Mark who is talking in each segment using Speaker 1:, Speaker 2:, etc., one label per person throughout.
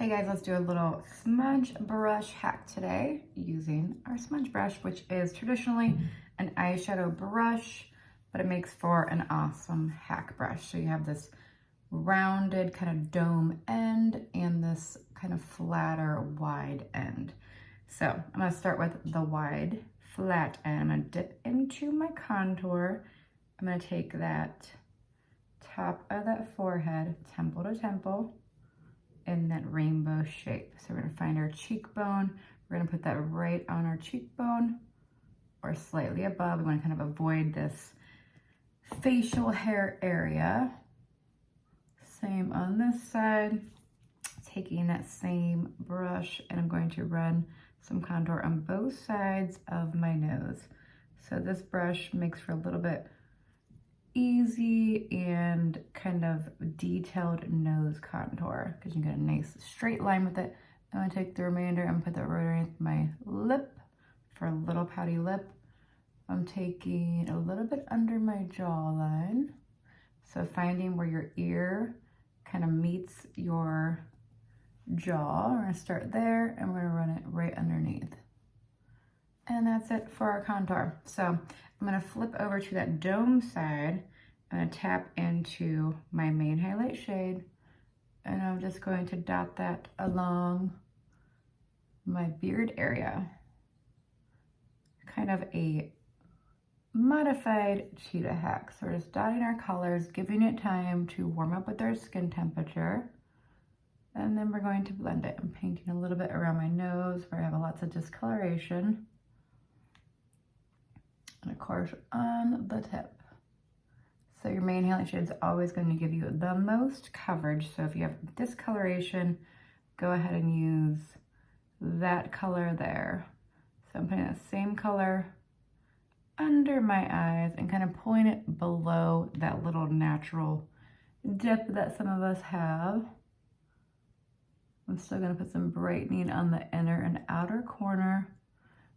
Speaker 1: Hey guys, let's do a little smudge brush hack today using our smudge brush, which is traditionally an eyeshadow brush, but it makes for an awesome hack brush. So you have this rounded kind of dome end and this kind of flatter wide end. So I'm gonna start with the wide flat end. I'm gonna dip into my contour. I'm gonna take that top of that forehead, temple to temple, in that rainbow shape. So we're gonna find our cheekbone. We're gonna put that right on our cheekbone or slightly above. We wanna kind of avoid this facial hair area. Same on this side. Taking that same brush and I'm going to run some contour on both sides of my nose. So this brush makes for a little bit easy and kind of detailed nose contour because you get a nice straight line with it. I'm gonna take the remainder and put that right underneath my lip for a little pouty lip. I'm taking a little bit under my jawline. So finding where your ear kind of meets your jaw. We're gonna start there and we're gonna run it right underneath. And that's it for our contour. So I'm gonna flip over to that dome side. I'm gonna tap into my main highlight shade and I'm just going to dot that along my beard area. Kind of a modified cheetah hack. So we're just dotting our colors, giving it time to warm up with their skin temperature. And then we're going to blend it. I'm painting a little bit around my nose where I have lots of discoloration. And of course on the tip. So your main highlight shade is always going to give you the most coverage. So if you have discoloration, go ahead and use that color there. So I'm putting that same color under my eyes and kind of pulling it below that little natural dip that some of us have. I'm still going to put some brightening on the inner and outer corner.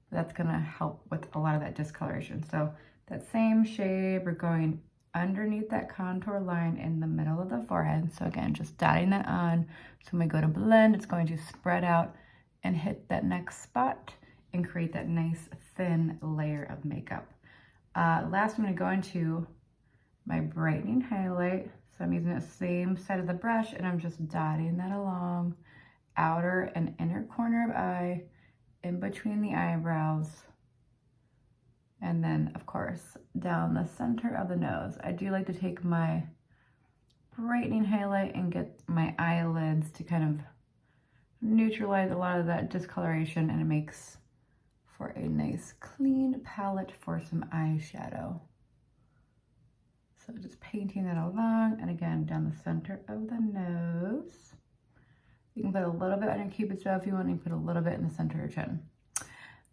Speaker 1: That's gonna help with a lot of that discoloration. So that same shade, we're going underneath that contour line in the middle of the forehead. So again, just dotting that on. So when we go to blend, it's going to spread out and hit that next spot and create that nice thin layer of makeup. Last, I'm gonna go into my brightening highlight. So I'm using the same side of the brush and I'm just dotting that along outer and inner corner of eye, in between the eyebrows, and then of course down the center of the nose. I do like to take my brightening highlight and get my eyelids to kind of neutralize a lot of that discoloration, and it makes for a nice clean palette for some eyeshadow. So just painting that along, and again down the center of the nose. You can put a little bit on your cupid's bow if you want, and put a little bit in the center of your chin.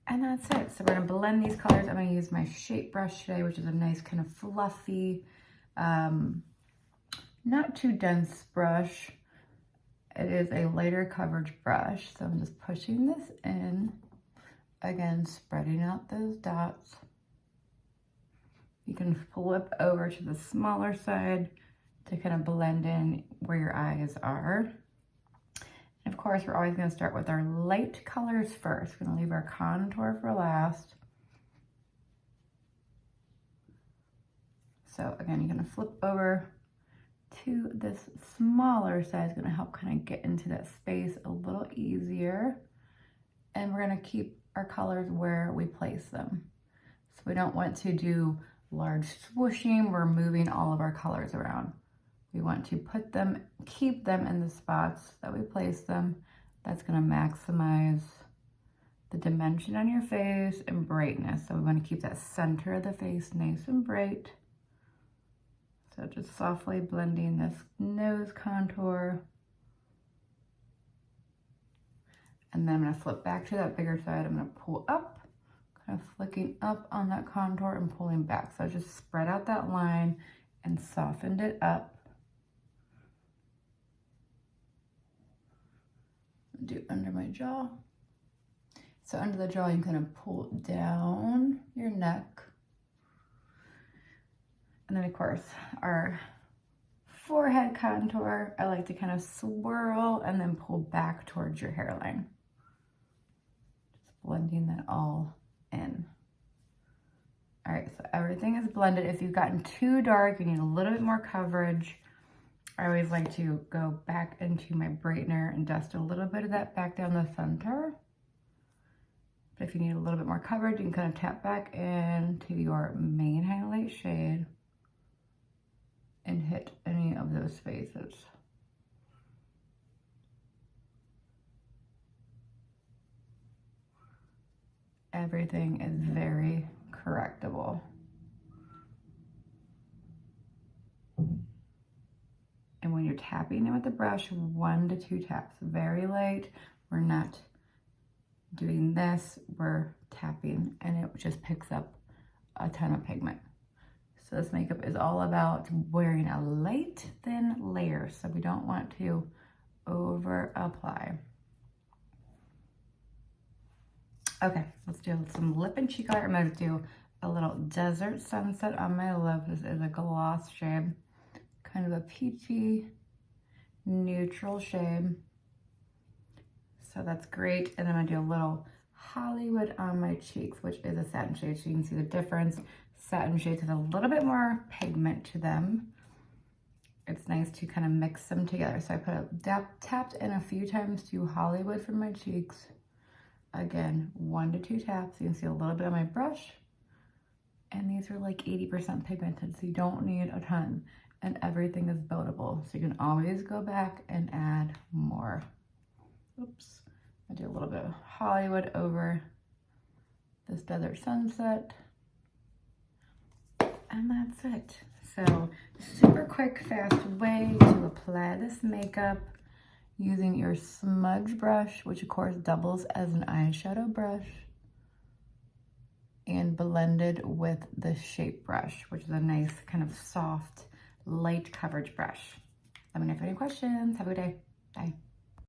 Speaker 1: And that's it. So we're gonna blend these colors. I'm gonna use my shape brush today, which is a nice kind of fluffy, not too dense brush. It is a lighter coverage brush. So I'm just pushing this in, again, spreading out those dots. You can flip over to the smaller side to kind of blend in where your eyes are. Of course, we're always going to start with our light colors first. We're going to leave our contour for last. So again, you're going to flip over to this smaller side. It's going to help kind of get into that space a little easier. And we're going to keep our colors where we place them. So we don't want to do large swooshing. We're moving all of our colors around. We want to put them, keep them in the spots that we place them. That's gonna maximize the dimension on your face and brightness. So we wanna keep that center of the face nice and bright. So just softly blending this nose contour. And then I'm gonna flip back to that bigger side. I'm gonna pull up, kind of flicking up on that contour and pulling back. So I just spread out that line and softened it up. Do under my jaw. So under the jaw, you kind of pull down your neck. And then of course, our forehead contour, I like to kind of swirl and then pull back towards your hairline. Just blending that all in. All right, so everything is blended. If you've gotten too dark, you need a little bit more coverage. I always like to go back into my brightener and dust a little bit of that back down the center. But if you need a little bit more coverage, you can kind of tap back into your main highlight shade and hit any of those spaces. Everything is very correctable. And when you're tapping it with the brush, 1 to 2 taps, very light. We're not doing this, we're tapping, and it just picks up a ton of pigment. So this makeup is all about wearing a light, thin layer, so we don't want to over apply. Okay, let's do some lip and cheek art. I'm going to do a little Desert Sunset on my lip. This is a gloss shade, kind of a peachy, neutral shade. So that's great. And then I'm going to do a little Hollywood on my cheeks, which is a satin shade. So you can see the difference. Satin shades have a little bit more pigment to them. It's nice to kind of mix them together. So I tapped in a few times to Hollywood for my cheeks. Again, 1 to 2 taps. You can see a little bit on my brush. And these are like 80% pigmented, so you don't need a ton. And everything is buildable, so you can always go back and add more. Oops. I do a little bit of Hollywood over this Desert Sunset. And that's it. So super quick, fast way to apply this makeup using your smudge brush, which of course doubles as an eyeshadow brush, and blended with the shape brush, which is a nice kind of soft, light coverage brush. Let me know if you have any questions. Have a good day. Bye.